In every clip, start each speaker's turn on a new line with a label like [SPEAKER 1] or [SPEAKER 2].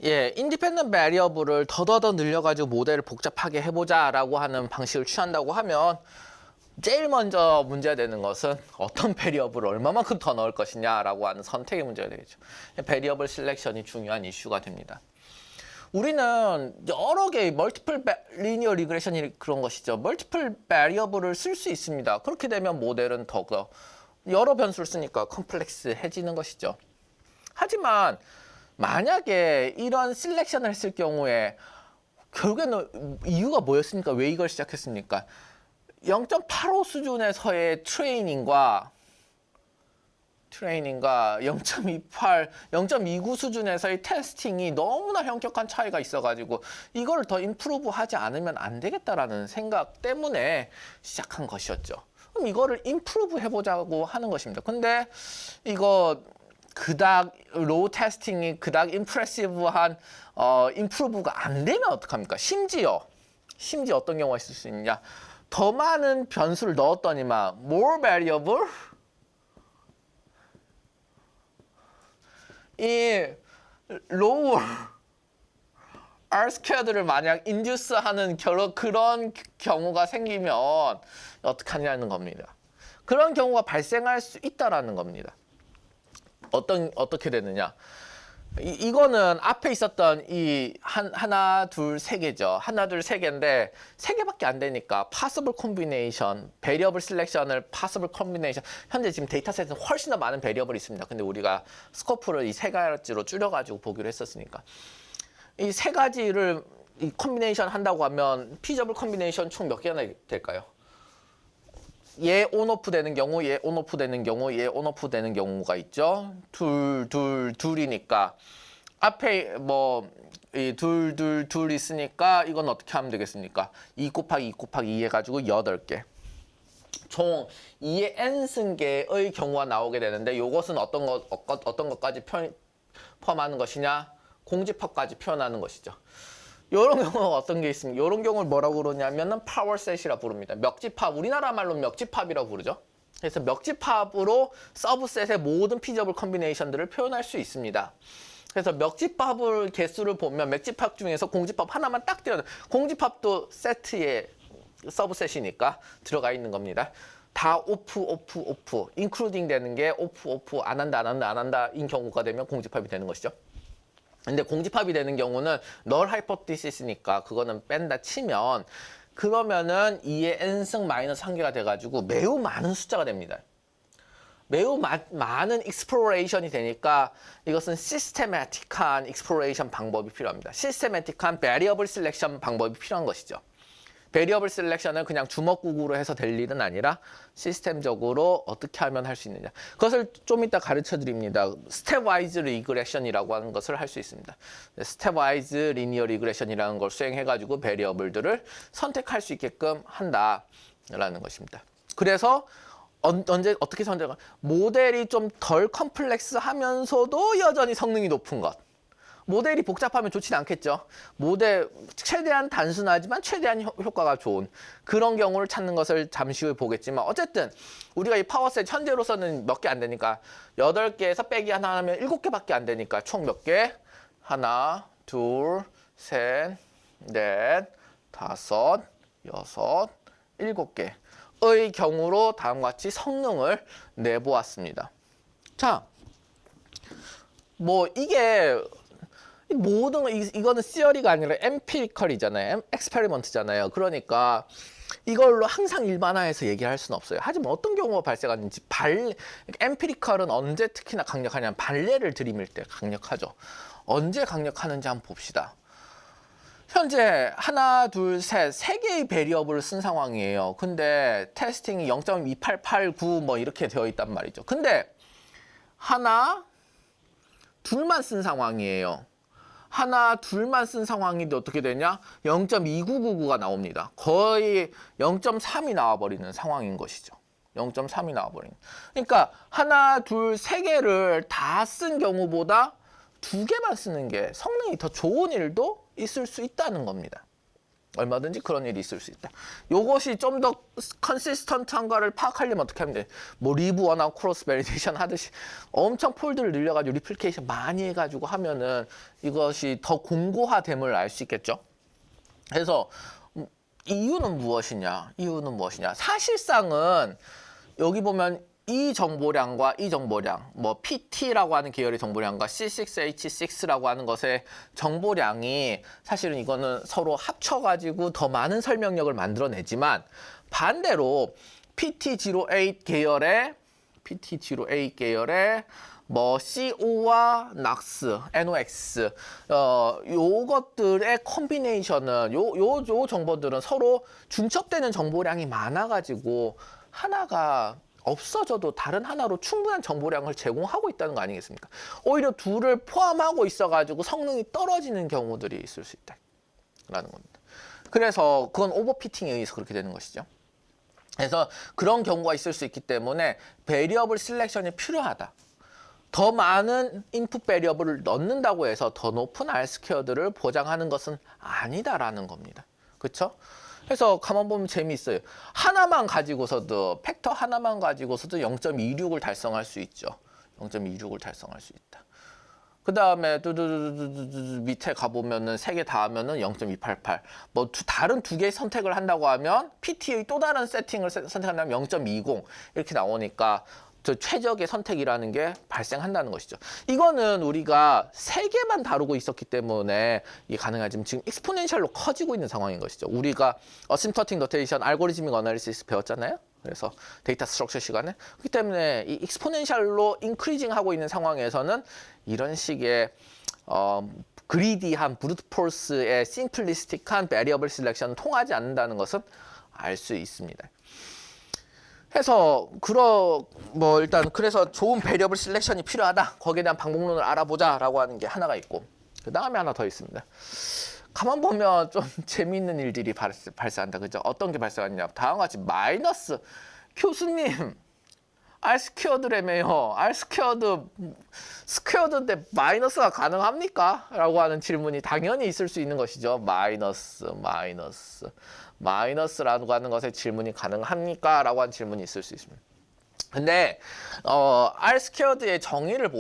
[SPEAKER 1] 예, 인디펜던트 베리어블을 더더더 늘려가지고 모델을 복잡하게 해보자라고 하는 방식을 취한다고 하면 제일 먼저 문제가 되는 것은 어떤 베리어블을 얼마만큼 더 넣을 것이냐라고 하는 선택의 문제가 되겠죠. 베리어블 셀렉션이 중요한 이슈가 됩니다. 우리는 여러 개의 멀티플 리니어 리그레션이 그런 것이죠. 멀티플 베리어블을 쓸 수 있습니다. 그렇게 되면 모델은 더더 여러 변수를 쓰니까 컴플렉스해지는 것이죠. 하지만 만약에 이런 셀렉션을 했을 경우에 결국에는 이유가 뭐였습니까? 왜 이걸 시작했습니까? 0.85 수준에서의 트레이닝과 0.28, 0.29 수준에서의 테스팅이 너무나 현격한 차이가 있어가지고 이걸 더 임프루브 하지 않으면 안 되겠다라는 생각 때문에 시작한 것이었죠. 그럼 이거를 임프루브 해보자고 하는 것입니다. 근데 이거 그닥 로우 테스팅이 그닥 임프레시브한 임프루브가 안 되면 어떡합니까? 심지어 어떤 경우가 있을 수 있냐? 더 많은 변수를 넣었더니만 more variable 이 lower R 스퀘어드를 만약 인듀스하는 그런 경우가 생기면 어떻게 하냐는 겁니다. 그런 경우가 발생할 수 있다라는 겁니다. 어떻게 되느냐? 이거는 앞에 있었던 이 하나, 둘, 세 개죠. 하나, 둘, 세 개인데 세 개밖에 안 되니까 possible combination, variable selection을 possible combination. 현재 지금 데이터셋은 훨씬 더 많은 베리어블이 있습니다. 근데 우리가 스코프를 이 세 가지로 줄여가지고 보기로 했었으니까 이 세 가지를 이 콤비네이션 한다고 하면 feasible combination 총 몇 개나 될까요? 얘 온오프 되는 경우, 얘 온오프 되는 경우, 얘 온오프 되는 경우가 있죠. 둘이니까 앞에 이 둘 있으니까 이건 어떻게 하면 되겠습니까? 2 곱하기 2 곱하기 2 해가지고 8개. 총 2의 n승계의 경우가 나오게 되는데 이것은 어떤 것까지 포함하는 것이냐? 공집합까지 표현하는 것이죠. 이런 경우가 어떤 게 있습니까? 이런 경우를 뭐라고 그러냐면은 파워셋이라 부릅니다. 멱집합, 우리나라 말로 멱집합이라고 부르죠. 그래서 멱집합으로 서브셋의 모든 피저블 컨비네이션들을 표현할 수 있습니다. 그래서 멱집합을 개수를 보면 멱집합 중에서 공집합 하나만 딱 띄어요. 공집합도 세트의 서브셋이니까 들어가 있는 겁니다. 다 오프, 인클루딩 되는 게 오프, 안 한다, 인 경우가 되면 공집합이 되는 것이죠. 근데 공집합이 되는 경우는 널 하이포티시스니까 그거는 뺀다 치면 그러면은 2의 n승 마이너스 1개가 돼가지고 매우 많은 숫자가 됩니다. 매우 많은 익스플로레이션이 되니까 이것은 시스테매틱한 익스플로레이션 방법이 필요합니다. 시스테매틱한 베리어블 셀렉션 방법이 필요한 것이죠. 베리어블 셀렉션은 그냥 주먹구구로 해서 될 일은 아니라 시스템적으로 어떻게 하면 할 수 있느냐. 그것을 좀 이따 가르쳐 드립니다. 스텝와이즈 리그레션이라고 하는 것을 할 수 있습니다. 스텝와이즈 리니어 리그레션이라는 걸 수행해가지고 베리어블들을 선택할 수 있게끔 한다라는 것입니다. 그래서 어떻게 선택할? 모델이 좀 덜 컴플렉스 하면서도 여전히 성능이 높은 것. 모델이 복잡하면 좋지는 않겠죠. 모델 최대한 단순하지만 최대한 효과가 좋은 그런 경우를 찾는 것을 잠시 후에 보겠지만 어쨌든 우리가 이 파워셋 현재로서는 몇 개 안 되니까 8개에서 빼기 하나 하면 7개밖에 안 되니까 총 몇 개? 하나, 둘, 셋, 넷, 다섯, 여섯, 7개의 경우로 다음과 같이 성능을 내보았습니다. 자, 이게 모든 이거는 시어리가 아니라 엠피리컬이잖아요. 엑스페리먼트잖아요. 그러니까 이걸로 항상 일반화해서 얘기할 수는 없어요. 하지만 어떤 경우가 발생하는지 엠피리컬은 언제 특히나 강력하냐면 발레를 들이밀 때 강력하죠. 언제 강력하는지 한번 봅시다. 현재 하나, 둘, 세 개의 베리어블을 쓴 상황이에요. 근데 테스팅이 0.2889 이렇게 되어 있단 말이죠. 근데 하나, 둘만 쓴 상황이에요. 하나, 둘만 쓴 상황인데 어떻게 되냐? 0.2999가 나옵니다. 거의 0.3이 나와버리는 상황인 것이죠. 0.3이 나와버리는. 그러니까 하나, 둘, 세 개를 다 쓴 경우보다 2개만 쓰는 게 성능이 더 좋은 일도 있을 수 있다는 겁니다. 얼마든지 그런 일이 있을 수 있다. 요것이 좀 더 컨시스턴트한가를 파악하려면 어떻게 하면 돼? 뭐 리브원하고 크로스 베리데이션 하듯이 엄청 폴드를 늘려가지고 리플리케이션 많이 해가지고 하면은 이것이 더 공고화됨을 알 수 있겠죠. 그래서 이유는 무엇이냐? 이유는 무엇이냐? 사실상은 여기 보면 이 정보량과 이 정보량, 뭐 PT라고 하는 계열의 정보량과 C6H6라고 하는 것의 정보량이 사실은 이거는 서로 합쳐가지고 더 많은 설명력을 만들어내지만 반대로 PT08 계열의 뭐 CO와 NOx, NOx 요것들의 콤비네이션은 요 정보들은 서로 중첩되는 정보량이 많아가지고 하나가 없어져도 다른 하나로 충분한 정보량을 제공하고 있다는 거 아니겠습니까? 오히려 둘을 포함하고 있어가지고 성능이 떨어지는 경우들이 있을 수 있다라는 겁니다. 그래서 그건 오버피팅에 의해서 그렇게 되는 것이죠. 그래서 그런 경우가 있을 수 있기 때문에 베리어블 셀렉션이 필요하다. 더 많은 인풋 베리어블을 넣는다고 해서 더 높은 R 스퀘어드를 보장하는 것은 아니다라는 겁니다. 그렇죠? 그래서 가만 보면 재미있어요. 하나만 가지고서도 팩터 하나만 가지고서도 0.26을 달성할 수 있죠. 0.26을 달성할 수 있다. 그 다음에 밑에 가보면은 3개 다 하면은 0.288. 뭐 다른 2개의 선택을 한다고 하면 PT의 또 다른 세팅을 선택한다면 0.20 이렇게 나오니까 저 최적의 선택이라는 게 발생한다는 것이죠. 이거는 우리가 3개만 다루고 있었기 때문에 이게 가능하지만 지금 익스포넨셜로 커지고 있는 상황인 것이죠. 우리가 어심터팅 노테이션, 알고리즘믹 어널리시스 배웠잖아요. 그래서 데이터 스트럭처 시간에. 그렇기 때문에 이 익스포넨셜로 인크리징 하고 있는 상황에서는 이런 식의 그리디한 브루트 포스의 심플리스틱한 베리어블 셀렉션은 통하지 않는다는 것은 알 수 있습니다. 해서 일단 그래서 좋은 베리어블 셀렉션이 필요하다. 거기에 대한 방법론을 알아보자라고 하는 게 하나가 있고 그 다음에 하나 더 있습니다. 가만 보면 좀 재미있는 일들이 발생한다. 그죠? 어떤 게 발생하냐? 다음과 같이 마이너스 교수님 R 스퀘어드라며요. 스퀘어드인데 마이너스가 가능합니까? 라고 하는 질문이 당연히 있을 수 있는 것이죠. 마이너스라고 하는 것에 질문이 가능합니까? 라고 하는 질문이 있을 수 있습니다. 근데 R 스퀘어드의 정의를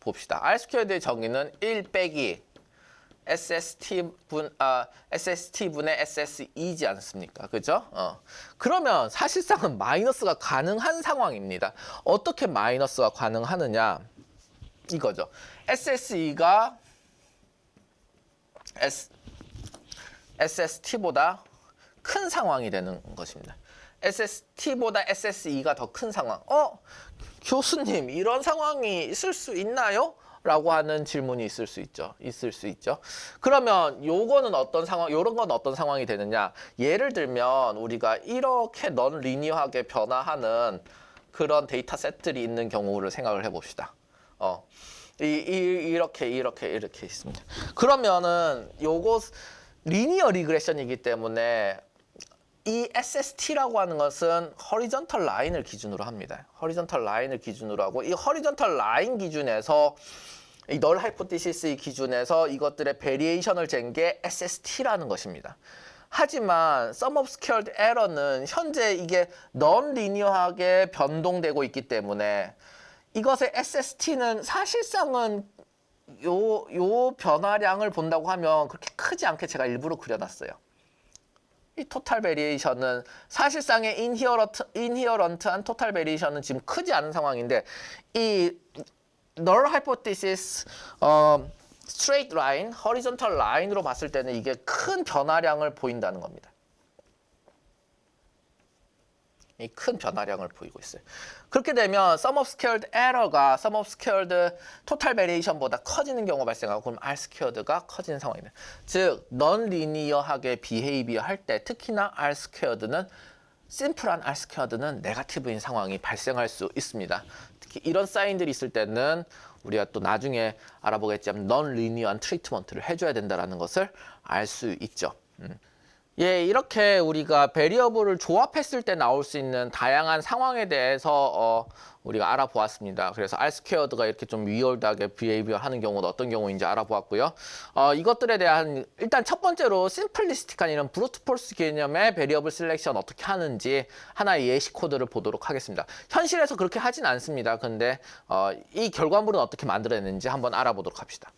[SPEAKER 1] 봅시다. R 스퀘어드의 정의는 1 빼기 SST분의 SSE이지 않습니까? 그죠? 그러면 사실상은 마이너스가 가능한 상황입니다. 어떻게 마이너스가 가능하느냐? 이거죠. SSE가 SST보다 큰 상황이 되는 것입니다. SST보다 SSE가 더 큰 상황. 교수님, 이런 상황이 있을 수 있나요? 라고 하는 질문이 있을 수 있죠. 그러면 요거는 어떤 상황, 요런 건 어떤 상황이 되느냐? 예를 들면 우리가 이렇게 넌 리니어하게 변화하는 그런 데이터 셋들이 있는 경우를 생각을 해봅시다. 이렇게 있습니다. 그러면은 요거 리니어 리그레션이기 때문에 이 SST라고 하는 것은 허리전털 라인을 기준으로 합니다. 허리전털 라인을 기준으로 하고 이 허리전털 라인 기준에서 이 널 하이포테시스 기준에서 이것들의 베리에이션을 잰 게 SST라는 것입니다. 하지만 sum of squared error는 현재 이게 넌 리니어하게 변동되고 있기 때문에 이것의 SST는 사실상은 요 변화량을 본다고 하면 그렇게 크지 않게 제가 일부러 그려놨어요. 이 토탈 베리에이션은 사실상의 인히어런트한 토탈 베리에이션은 지금 크지 않은 상황인데 이 널 하이포테시스 스트레이트 라인, 허리존털 라인으로 봤을 때는 이게 큰 변화량을 보인다는 겁니다. 이 큰 변화량을 보이고 있어요. 그렇게 되면 sum of squared error가 sum of squared total variation보다 커지는 경우가 발생하고 그럼 R squared가 커지는 상황입니다. 즉, non linear하게 behavior 할 때 특히나 R squared는 심플한 R squared는 네거티브인 상황이 발생할 수 있습니다. 특히 이런 사인들이 있을 때는 우리가 또 나중에 알아보겠지만 non linear한 트리트먼트를 해줘야 된다는 것을 알 수 있죠. 예, 이렇게 우리가 베리어블을 조합했을 때 나올 수 있는 다양한 상황에 대해서 우리가 알아보았습니다. 그래서 R스퀘어드가 이렇게 좀 위얼드하게 비헤이비어 하는 경우는 어떤 경우인지 알아보았고요. 이것들에 대한 일단 첫 번째로 심플리스틱한 이런 브루트 폴스 개념의 베리어블 셀렉션 어떻게 하는지 하나의 예시 코드를 보도록 하겠습니다. 현실에서 그렇게 하진 않습니다. 근데 이 결과물은 어떻게 만들어냈는지 한번 알아보도록 합시다.